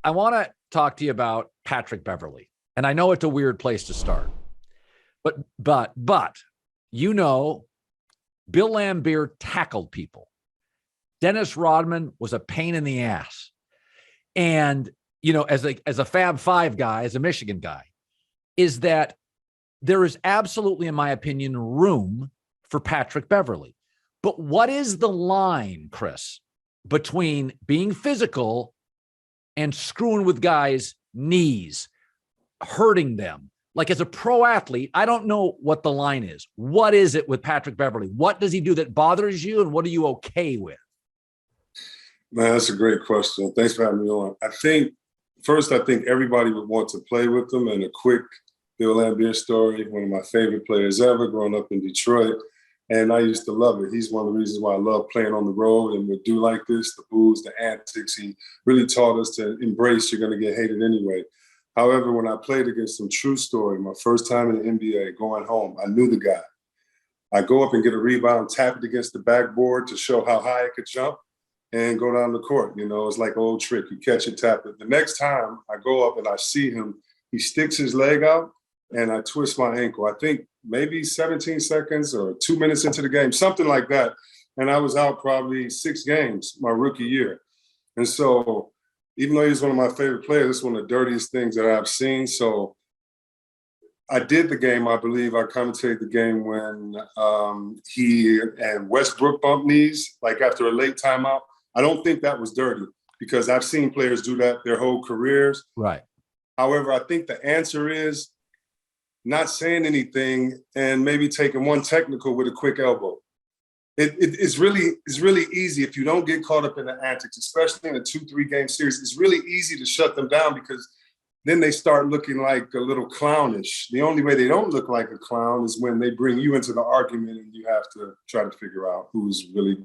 I want to talk to you about Patrick Beverley. And I know it's a weird place to start. But you know, Bill Laimbeer tackled people. Dennis Rodman was a pain in the ass. And, you know, as a Fab Five guy, as a Michigan guy, is that there is absolutely, in my opinion, room for Patrick Beverley. But what is the line, Chris, between being physical and screwing with guys' knees, hurting them? Like, as a pro athlete, I don't know what the line is. What is it with Patrick Beverley? What does he do that bothers you, and what are you okay with? Man, that's a great question. Thanks for having me on. I think everybody would want to play with him. And a quick Bill Laimbeer story, one of my favorite players ever, growing up in Detroit. And I used to love it. He's one of the reasons why I love playing on the road and would do like this, the booze, the antics. He really taught us to embrace you're going to get hated anyway. However, when I played against him, true story, my first time in the NBA, going home, I knew the guy. I go up and get a rebound, tap it against the backboard to show how high I could jump and go down the court. You know, it's like an old trick. You catch it, tap it. The next time I go up and I see him, he sticks his leg out and I twist my ankle. I think maybe 17 seconds or 2 minutes into the game, something like that. And I was out probably 6 games my rookie year. And so even though he's one of my favorite players, it's one of the dirtiest things that I've seen. So I did the game, I believe I commentated the game when he and Westbrook bumped knees, like after a late timeout. I don't think that was dirty because I've seen players do that their whole careers. Right. However, I think the answer is not saying anything and maybe taking one technical with a quick elbow. It's really easy if you don't get caught up in the antics, especially in a 2-3 game series. It's really easy to shut them down because then they start looking like a little clownish. The only way they don't look like a clown is when they bring you into the argument and you have to try to figure out who's really,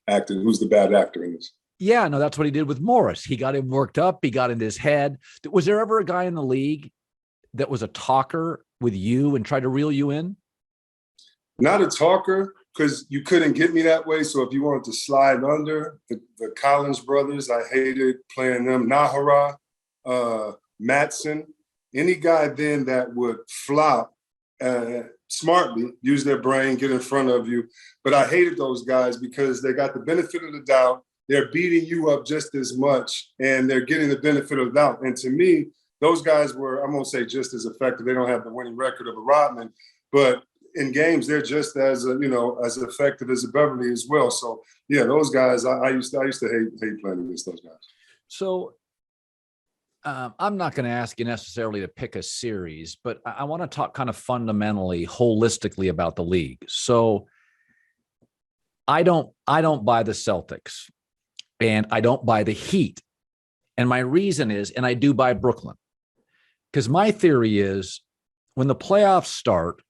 acting, who's the bad actor in this. Yeah, no, that's what he did with Morris. He got him worked up. He got into his head. Was there ever a guy in the league that was a talker with you and tried to reel you in? Not a talker, because you couldn't get me that way. So if you wanted to slide under, the Collins brothers, I hated playing them. Nahara, Matson, any guy then that would flop smartly, use their brain, get in front of you. But I hated those guys because they got the benefit of the doubt. They're beating you up just as much, and they're getting the benefit of the doubt. And to me, those guys were, I'm going to say just as effective. They don't have the winning record of a Rodman, but in games, they're just as as effective as a Beverly as well. So yeah, those guys, I used to hate playing against those guys. So I'm not going to ask you necessarily to pick a series, but I want to talk kind of fundamentally, holistically about the league. So I don't buy the Celtics, and I don't buy the Heat, and my reason is, and I do buy Brooklyn, because my theory is when the playoffs start,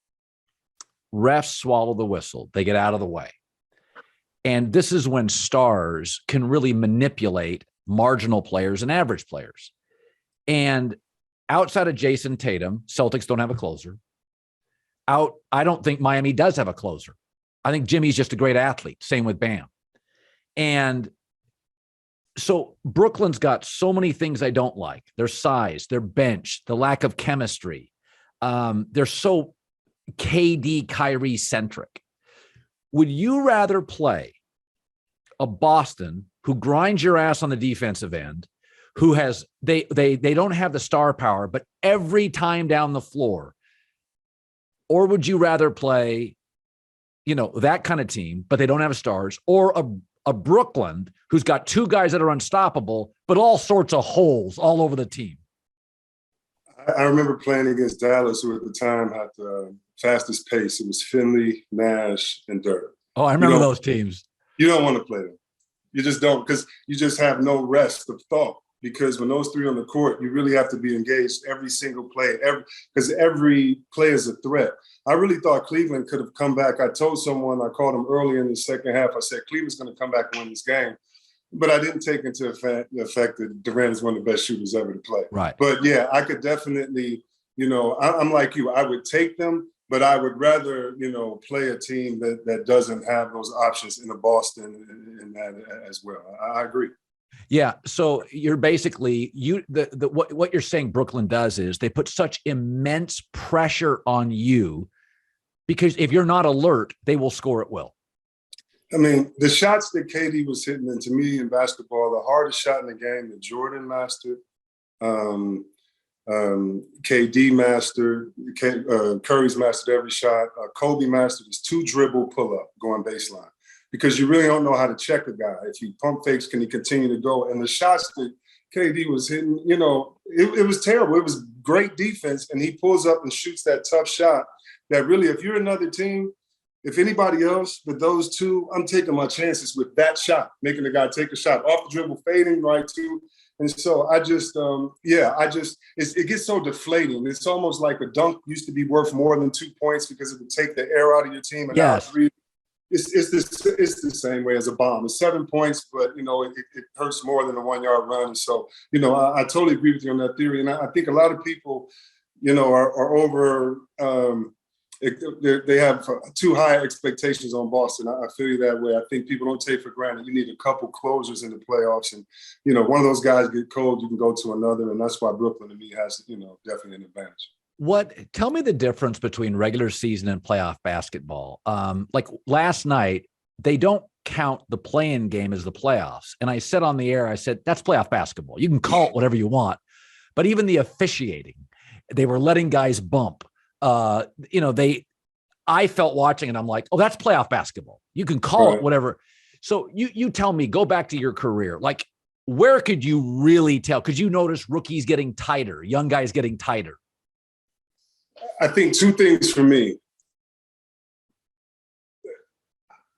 refs swallow the whistle. They get out of the way. And this is when stars can really manipulate marginal players and average players. And outside of Jason Tatum, Celtics don't have a closer. I don't think Miami does have a closer. I think Jimmy's just a great athlete. Same with Bam. And so Brooklyn's got so many things I don't like. Their size, their bench, the lack of chemistry. They're so KD Kyrie centric. Would you rather play a Boston who grinds your ass on the defensive end, who has they don't have the star power, but every time down the floor, or would you rather play, that kind of team, but they don't have stars, or a Brooklyn who's got 2 guys that are unstoppable, but all sorts of holes all over the team? I remember playing against Dallas, who at the time had the fastest pace. It was Finley, Nash, and Dirk. Oh, I remember those teams. You don't want to play them. You just don't, because you just have no rest of thought. Because when those 3 on the court, you really have to be engaged every single play, because every play is a threat. I really thought Cleveland could have come back. I told someone, I called them early in the second half, I said, Cleveland's going to come back and win this game. But I didn't take into the fact that Durant is one of the best shooters ever to play. Right. But yeah, I could definitely, I'm like you. I would take them, but I would rather, play a team that doesn't have those options in a Boston and that as well. I agree. Yeah. So you're basically what you're saying Brooklyn does is they put such immense pressure on you because if you're not alert, they will score at will. I mean, the shots that KD was hitting, and to me in basketball, the hardest shot in the game that Jordan mastered, KD mastered, Curry's mastered every shot. Kobe mastered his 2-dribble pull-up going baseline because you really don't know how to check a guy. If he pump fakes, can he continue to go? And the shots that KD was hitting, it was terrible. It was great defense, and he pulls up and shoots that tough shot that really, if you're another team, if anybody else but those two, I'm taking my chances with that shot, making the guy take a shot off the dribble, fading right to. And so I just, it gets so deflating. It's almost like a dunk used to be worth more than 2 points because it would take the air out of your team. And now it's the same way as a bomb. It's 7 points, but, it hurts more than a 1-yard run. And so, I totally agree with you on that theory. And I think a lot of people, are over they have too high expectations on Boston. I feel you that way. I think people don't take for granted. You need a couple closers in the playoffs. And, one of those guys get cold, you can go to another. And that's why Brooklyn, to me, has, definitely an advantage. Tell me the difference between regular season and playoff basketball. Like last night, they don't count the play-in game as the playoffs. And I said on the air, I said, that's playoff basketball. You can call it whatever you want. But even the officiating, they were letting guys bump. I felt watching and I'm like, oh, that's playoff basketball. You can call it whatever. So you tell me, go back to your career. Like, where could you really tell? Could you notice rookies getting tighter, young guys getting tighter? I think two things for me.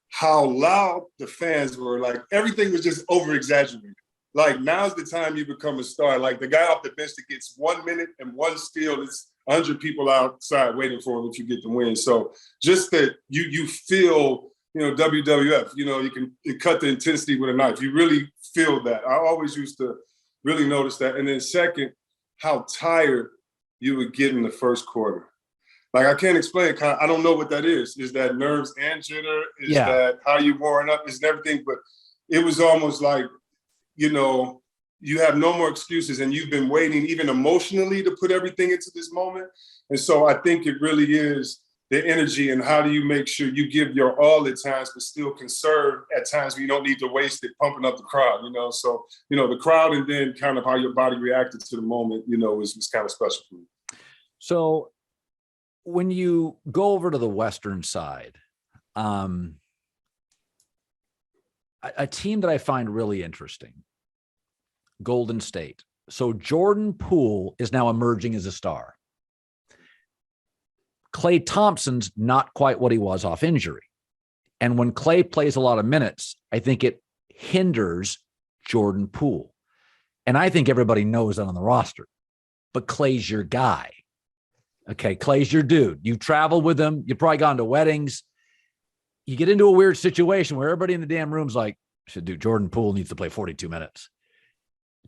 How loud the fans were, like everything was just over-exaggerated. Like, now's the time you become a star. Like, the guy off the bench that gets 1 minute and one steal is 100 people outside waiting for him if you get the win. So just that you feel, WWF, you can cut the intensity with a knife. You really feel that. I always used to really notice that. And then second, how tired you would get in the first quarter. Like, I can't explain it. I don't know what that is. Is that nerves and jitter? Is that how you warming up? Is everything? But it was almost like, you have no more excuses and you've been waiting even emotionally to put everything into this moment. And so I think it really is the energy and how do you make sure you give your all at times, but still conserve at times when you don't need to waste it pumping up the crowd, So, the crowd and then kind of how your body reacted to the moment, was kind of special for me. So when you go over to the Western side, a team that I find really interesting, Golden State. So Jordan Poole is now emerging as a star. Klay Thompson's not quite what he was off injury. And when Klay plays a lot of minutes, I think it hinders Jordan Poole. And I think everybody knows that on the roster. But Klay's your guy. Okay, Klay's your dude. You travel with him. You've probably gone to weddings. You get into a weird situation where everybody in the damn room's like, dude, Jordan Poole needs to play 42 minutes.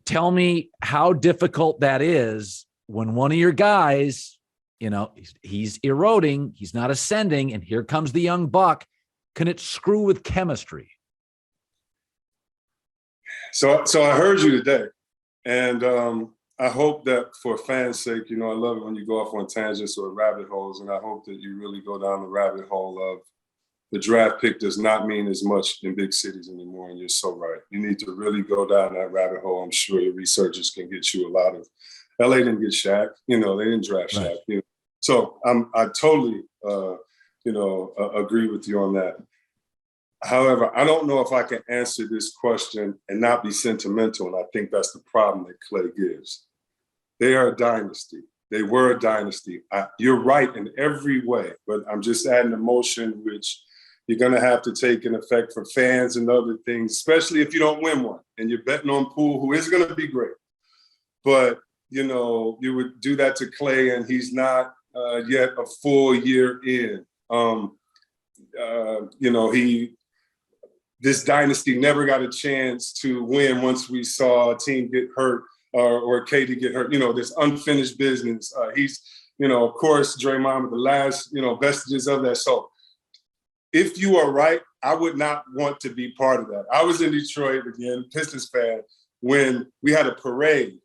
Tell me how difficult that is when one of your guys, he's eroding, he's not ascending, and here comes the young buck. Can it screw with chemistry? So I heard you today, and I hope that for fans' sake, I love it when you go off on tangents or rabbit holes, and I hope that you really go down the rabbit hole of the draft pick does not mean as much in big cities anymore, and you're so right. You need to really go down that rabbit hole. I'm sure your researchers can get you a lot of. LA didn't get Shaq, they didn't draft Shaq. Right. So I totally, agree with you on that. However, I don't know if I can answer this question and not be sentimental, and I think that's the problem that Klay gives. They are a dynasty. They were a dynasty. You're right in every way, but I'm just adding emotion, which you're going to have to take in effect for fans and other things, especially if you don't win one and you're betting on Poole, who is going to be great. But, you would do that to Klay and he's not yet a full year in. This dynasty never got a chance to win once we saw a team get hurt or KD get hurt. This unfinished business. He's, of course, Draymond with the last, vestiges of that. So if you are right I would not want to be part of that. I was in Detroit, again, Pistons fan, when we had a parade.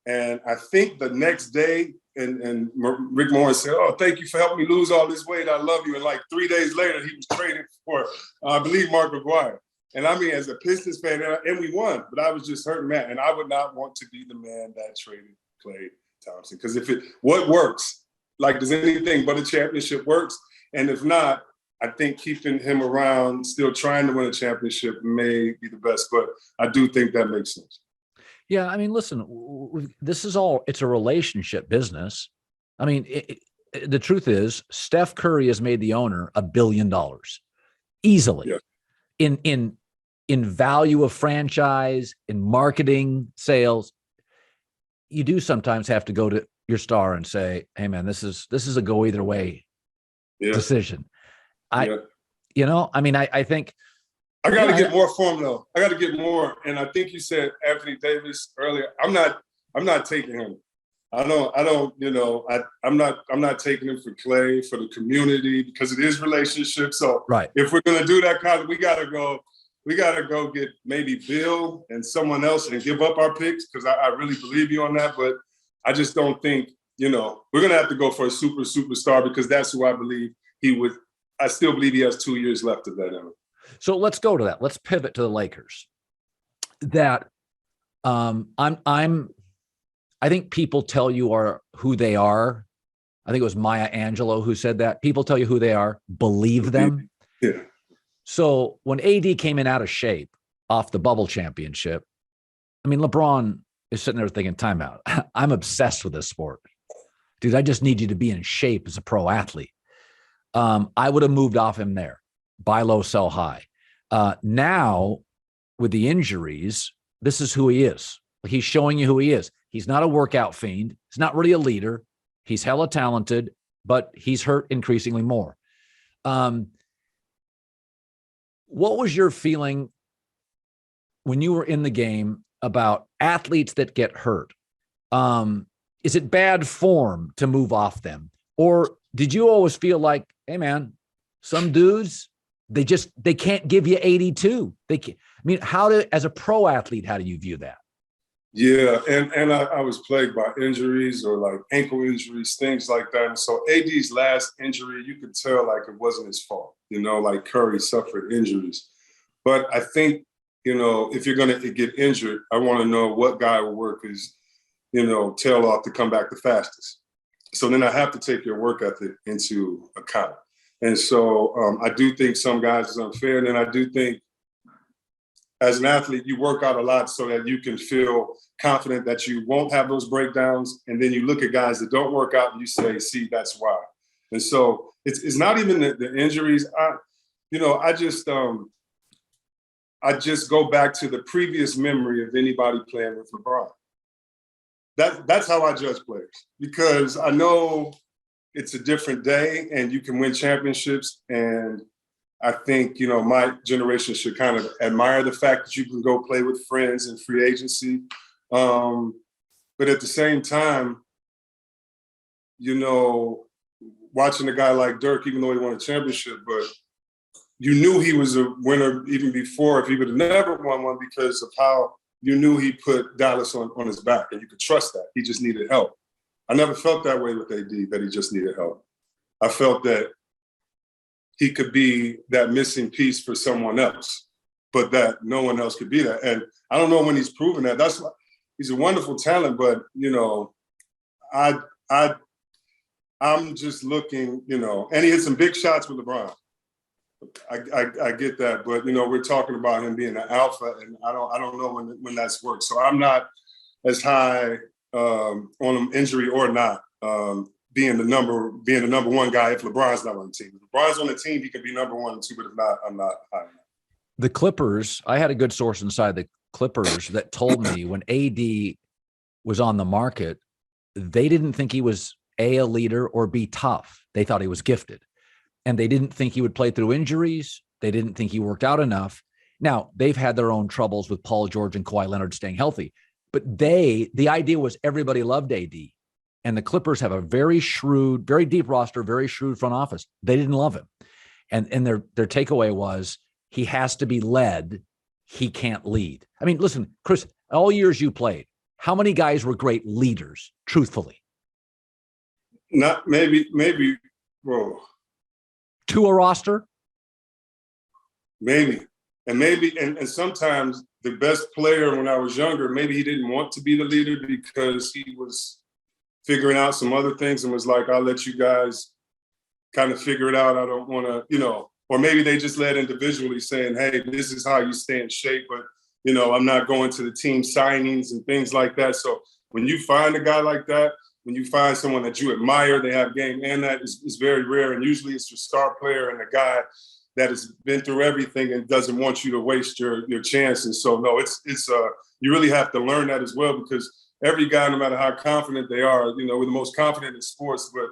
And I think the next day, and Rick Morris said, "Oh, thank you for helping me lose all this weight. I love you." And like 3 days later, he was traded for, I believe, Mark McGuire. And I mean, as a Pistons fan, and we won, but I was just hurting, man. And I would not want to be the man that traded Klay Thompson. Because what works? Like, does anything but a championship works? And if not, I think keeping him around, still trying to win a championship may be the best. But I do think that makes sense. Yeah, I mean, listen, this is all, it's a relationship business. I mean, the truth is, Steph Curry has made the owner $1 billion easily. Yeah. In value of franchise, in marketing, sales. You do sometimes have to go to your star and say, "Hey, man, this is a go either way decision." You know, I mean, I think I got to get more for him, though. I got to get more. And I think you said Anthony Davis earlier. I'm not taking him. I'm not taking him for Klay, for the community, because it is relationships. So if we're going to do that kind of, we got to go get maybe Bill and someone else and give up our picks, because I really believe you on that. But I just don't think, we're going to have to go for a superstar, because that's who I believe he would. I still believe he has 2 years left of that era. So let's go to that. Let's pivot to the Lakers. That I think people tell you are who they are. I think it was Maya Angelou who said that. People tell you who they are, believe them. Yeah. So when AD came in out of shape off the bubble championship, I mean, LeBron is sitting there thinking, timeout. I'm obsessed with this sport. Dude, I just need you to be in shape as a pro athlete. I would have moved off him there. Buy low, sell high. Now, with the injuries, this is who he is. He's showing you who he is. He's not a workout fiend. He's not really a leader. He's hella talented, but he's hurt increasingly more. What was your feeling when you were in the game about athletes that get hurt? Is it bad form to move off them? Or did you always feel like, hey, man, some dudes, they can't give you 82. They can't. I mean, as a pro athlete, how do you view that? Yeah, and I was plagued by injuries, or like ankle injuries, things like that. And so AD's last injury, you could tell like it wasn't his fault. Like Curry suffered injuries. But I think, if you're going to get injured, I want to know what guy will work his, tail off to come back the fastest. So then I have to take your work ethic into account. And so I do think some guys is unfair. And then I do think as an athlete, you work out a lot so that you can feel confident that you won't have those breakdowns. And then you look at guys that don't work out and you say, see, that's why. And so it's not even the injuries. I just go back to the previous memory of anybody playing with LeBron. That's how I judge players, because I know it's a different day and you can win championships. And I think, my generation should kind of admire the fact that you can go play with friends in free agency. But at the same time, watching a guy like Dirk, even though he won a championship, but you knew he was a winner even before, if he would have never won one, because of how you knew he put Dallas on his back, and you could trust that. He just needed help. I never felt that way with AD, that he just needed help. I felt that he could be that missing piece for someone else, but that no one else could be that. And I don't know when he's proven that. That's why he's a wonderful talent, but I'm just looking, and he hit some big shots with LeBron. I get that, but we're talking about him being an alpha, and I don't know when that's worked. So I'm not as high on him, injury or not, being the number one guy if LeBron's not on the team. If LeBron's on the team, he can be number 1 and 2, but if not, I'm not high enough. The Clippers, I had a good source inside the Clippers that told me when AD was on the market, they didn't think he was a leader or B, tough. They thought he was gifted. And they didn't think he would play through injuries. They didn't think he worked out enough. Now, they've had their own troubles with Paul George and Kawhi Leonard staying healthy. But the idea was everybody loved AD. And the Clippers have a very shrewd, very deep roster, very shrewd front office. They didn't love him. And their takeaway was he has to be led. He can't lead. I mean, listen, Chris, all years you played, how many guys were great leaders, truthfully? Not maybe, bro. To a roster? Maybe. And sometimes the best player when I was younger, maybe he didn't want to be the leader because he was figuring out some other things and was like, I'll let you guys kind of figure it out. I don't want to, or maybe they just led individually saying, hey, this is how you stay in shape, but, I'm not going to the team signings and things like that. So when you find a guy like that, when you find someone that you admire, they have game and that is very rare. And usually it's your star player and the guy that has been through everything and doesn't want you to waste your chances. So no, it's you really have to learn that as well, because every guy, no matter how confident they are, we're the most confident in sports, but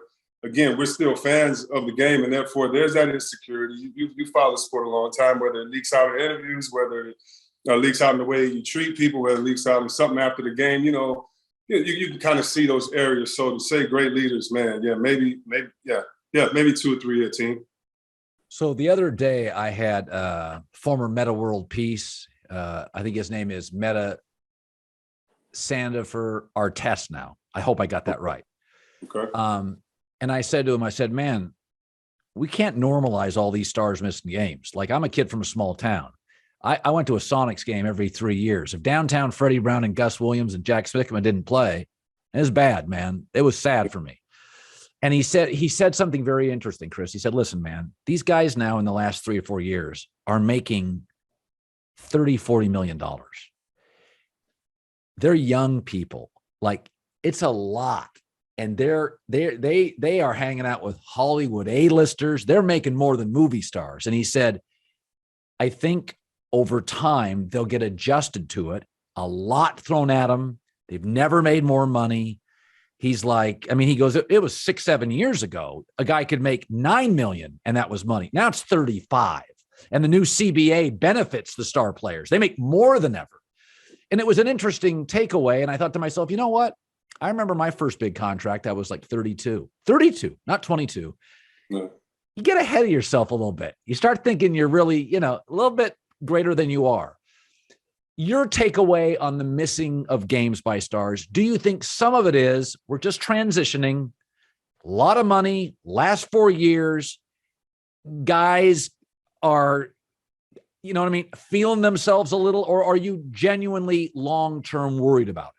again, we're still fans of the game, and therefore there's that insecurity. You follow the sport a long time, whether it leaks out in interviews, whether it leaks out in the way you treat people, whether it leaks out in something after the game, you can kind of see those areas. So to say great leaders, man, maybe 2 or 3 a team. So the other day I had former Meta World Peace. I think his name is Meta Sandifer Artest now. I hope I got that right. Okay. And I said to him, man, we can't normalize all these stars missing games. Like, I'm a kid from a small town. I went to a Sonics game every 3 years. If downtown Freddie Brown and Gus Williams and Jack Spickman didn't play, it was bad, man. It was sad for me. And he said something very interesting, Chris. He said, listen, man, these guys now in the last 3 or 4 years are making $30-40 million. They're young people. Like, it's a lot. And they are hanging out with Hollywood A-listers. They're making more than movie stars. And he said, I think over time they'll get adjusted to it. A lot thrown at them. They've never made more money. He's like, he goes, it was 6-7 years ago, a guy could make $9 million and that was money. Now it's 35. And the new CBA benefits the star players. They make more than ever. And it was an interesting takeaway. And I thought to myself, you know what? I remember my first big contract. I was like 32, not 22. No. You get ahead of yourself a little bit. You start thinking you're really, a little bit greater than you are. Your takeaway on the missing of games by stars, do you think some of it is we're just transitioning, a lot of money, last 4 years, guys are, feeling themselves a little, or are you genuinely long-term worried about it?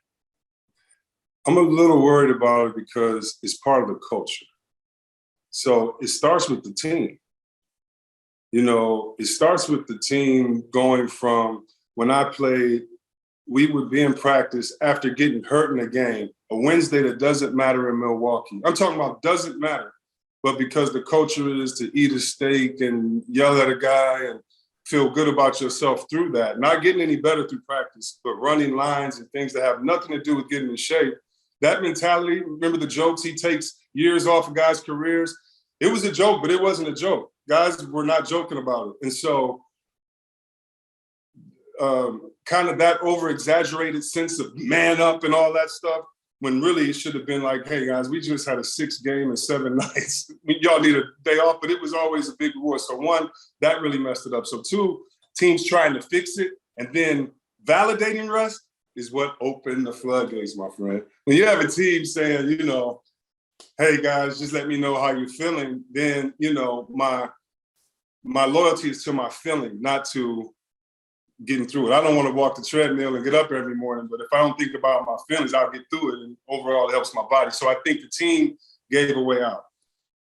I'm a little worried about it because it's part of the culture. So it starts with the team. It starts with the team going from when I played, we would be in practice after getting hurt in a game, a Wednesday that doesn't matter in Milwaukee. I'm talking about doesn't matter, but because the culture is to eat a steak and yell at a guy and feel good about yourself through that. Not getting any better through practice, but running lines and things that have nothing to do with getting in shape. That mentality, remember the jokes he takes years off of guys' careers? It was a joke, but it wasn't a joke. Guys were not joking about it. And so kind of that over-exaggerated sense of man up and all that stuff, when really it should have been like, hey, guys, we just had a 6-game and 7 nights. Y'all need a day off, but it was always a big reward. So 1, that really messed it up. So 2, teams trying to fix it, and then validating rest is what opened the floodgates, my friend. When you have a team saying, hey, guys, just let me know how you're feeling, then, my loyalty is to my feeling, not to getting through it. I don't want to walk the treadmill and get up every morning, but if I don't think about my feelings, I'll get through it, and overall it helps my body. So I think the team gave a way out.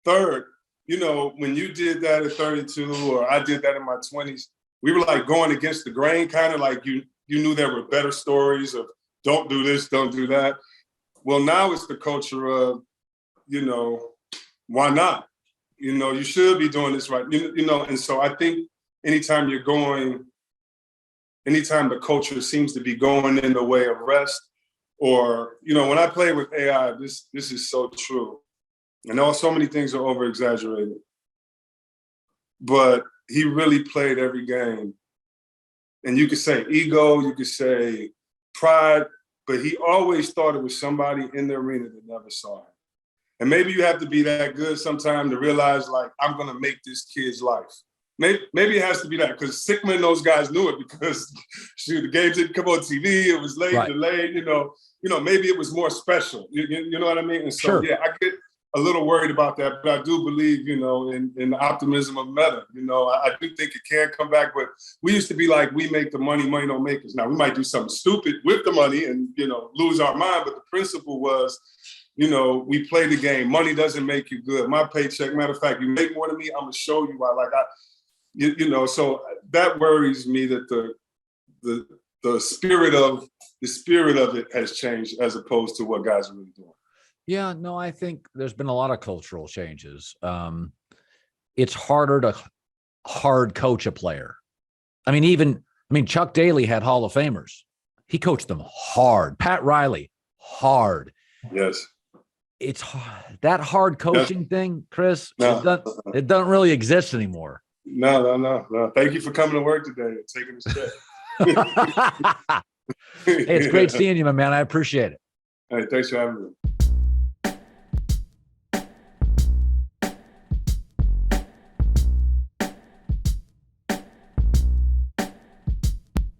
Third, when you did that at 32 or I did that in my 20s, we were like going against the grain, kind of like you knew there were better stories of don't do this, don't do that. Well, now it's the culture of, why not? You should be doing this right. And so I think anytime the culture seems to be going in the way of rest, or, when I play with AI, this is so true. And so many things are over-exaggerated. But he really played every game. And you could say ego, you could say pride, but he always thought it was somebody in the arena that never saw him. And maybe you have to be that good sometime to realize, like, I'm going to make this kid's life. maybe it has to be that because Sickman and those guys knew it because shoot, the games didn't come on TV. It was late, delayed. Maybe it was more special. You know what I mean? And so Sure. yeah, I get a little worried about that, but I do believe in the optimism of meta. I do think it can come back, but we used to be like, we make the money, money don't make us. Now we might do something stupid with the money and lose our mind, but the principle was, we play the game. Money doesn't make you good. My paycheck, matter of fact, you make more than me, I'm gonna show you why. So that worries me that the spirit of it has changed as opposed to what guys are really doing. Yeah, no, I think there's been a lot of cultural changes. It's harder to hard coach a player. Chuck Daly had Hall of Famers. He coached them hard. Pat Riley, hard. Yes. It's that hard coaching thing, Chris. No. It doesn't really exist anymore. No. Thank you for coming to work today and taking a step. Hey, it's great seeing you, my man. I appreciate it. Hey, thanks for having me.